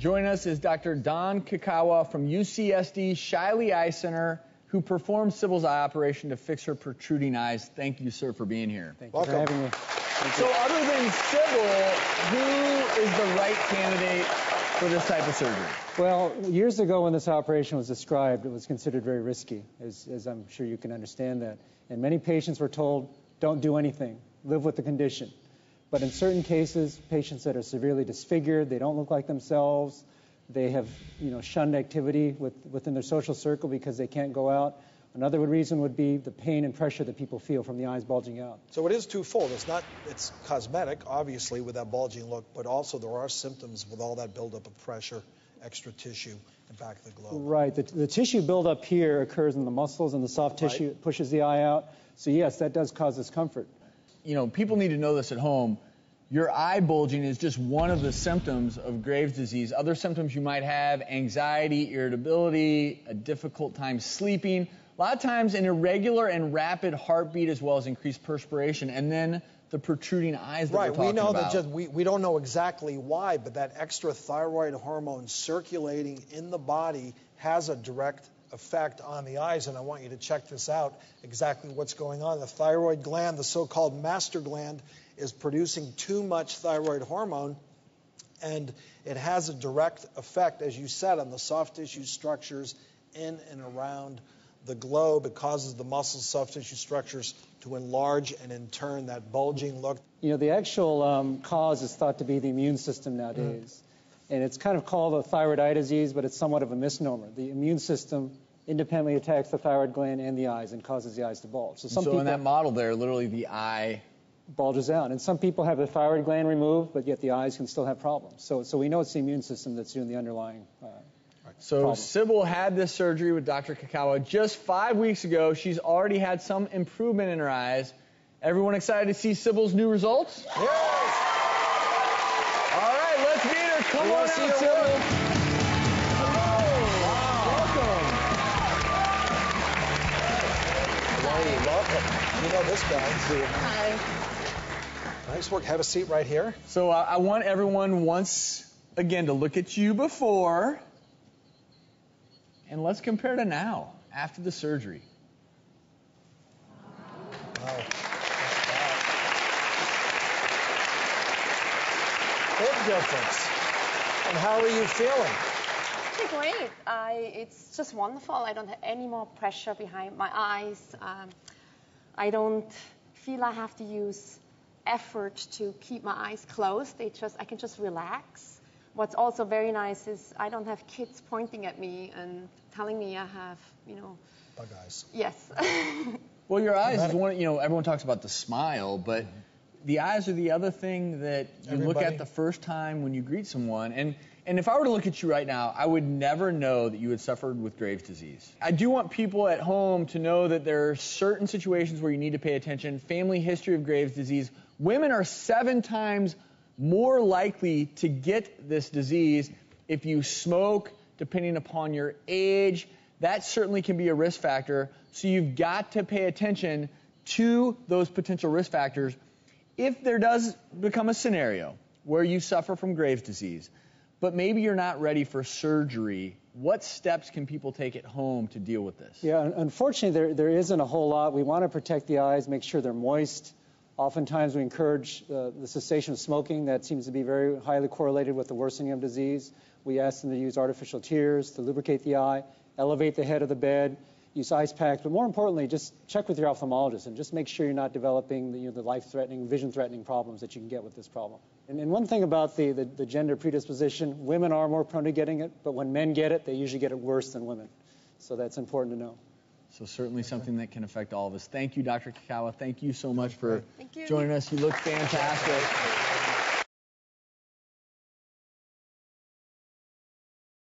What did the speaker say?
Join us is Dr. Don Kikawa from UCSD Shiley Eye Center, who performed Sybil's eye operation to fix her protruding eyes. Thank you, sir, for being here. Thank you for having me. So other than Sybil, who is the right candidate for this type of surgery? Well, years ago when this operation was described, it was considered very risky, as I'm sure you can understand that. And many patients were told, don't do anything, live with the condition. But in certain cases, patients that are severely disfigured, they don't look like themselves, they have shunned activity within their social circle because they can't go out. Another reason would be the pain and pressure that people feel from the eyes bulging out. So it is twofold. It's cosmetic, obviously, with that bulging look, but also there are symptoms with all that buildup of pressure, extra tissue, and back of the globe. Right. The tissue buildup here occurs in the muscles and the soft tissue. It pushes the eye out. So yes, that does cause discomfort. People need to know this at home. Your eye bulging is just one of the symptoms of Graves' disease. Other symptoms you might have: anxiety, irritability, a difficult time sleeping, a lot of times an irregular and rapid heartbeat, as well as increased perspiration, and then the protruding eyes that we're talking about. Right, we know that we don't know exactly why, but that extra thyroid hormone circulating in the body has a direct effect on the eyes, and I want you to check this out, exactly what's going on. The thyroid gland, the so-called master gland, is producing too much thyroid hormone, and it has a direct effect, as you said, on the soft tissue structures in and around the globe. It causes the muscle soft tissue structures to enlarge, and in turn, that bulging look. The actual cause is thought to be the immune system nowadays. And it's kind of called a thyroid eye disease, but it's somewhat of a misnomer. The immune system independently attacks the thyroid gland and the eyes and causes the eyes to bulge. So in that model there, literally the eye bulges out. And some people have the thyroid gland removed, but yet the eyes can still have problems. So we know it's the immune system that's doing the underlying problem. Sybil had this surgery with Dr. Kikawa just 5 weeks ago. She's already had some improvement in her eyes. Everyone excited to see Sybil's new results? Yes! All right, let's meet her. Come on out, Sybil. Welcome. You know this guy. Hi. Nice work. Have a seat right here. So I want everyone once again to look at you before, and let's compare to now, after the surgery. Wow. Big difference. And how are you feeling? Actually great. It's just wonderful. I don't have any more pressure behind my eyes. I don't feel I have to use effort to keep my eyes closed. I can just relax. What's also very nice is I don't have kids pointing at me and telling me I have, Bug eyes. Yes. Well, your eyes is one, everyone talks about the smile, but the eyes are the other thing that you look at the first time when you greet someone. And if I were to look at you right now, I would never know that you had suffered with Graves' disease. I do want people at home to know that there are certain situations where you need to pay attention. Family history of Graves' disease. Women are 7 times more likely to get this disease if you smoke, depending upon your age. That certainly can be a risk factor. So you've got to pay attention to those potential risk factors. If there does become a scenario where you suffer from Graves' disease, but maybe you're not ready for surgery, what steps can people take at home to deal with this? Yeah, unfortunately, there isn't a whole lot. We want to protect the eyes, make sure they're moist. Oftentimes, we encourage the cessation of smoking. That seems to be very highly correlated with the worsening of disease. We ask them to use artificial tears to lubricate the eye, elevate the head of the bed, use ice packs, but more importantly, just check with your ophthalmologist and just make sure you're not developing the life-threatening, vision-threatening problems that you can get with this problem. And one thing about the gender predisposition, women are more prone to getting it, but when men get it, they usually get it worse than women. So that's important to know. So certainly something that can affect all of us. Thank you, Dr. Kikawa. Thank you so much for joining us. You look fantastic.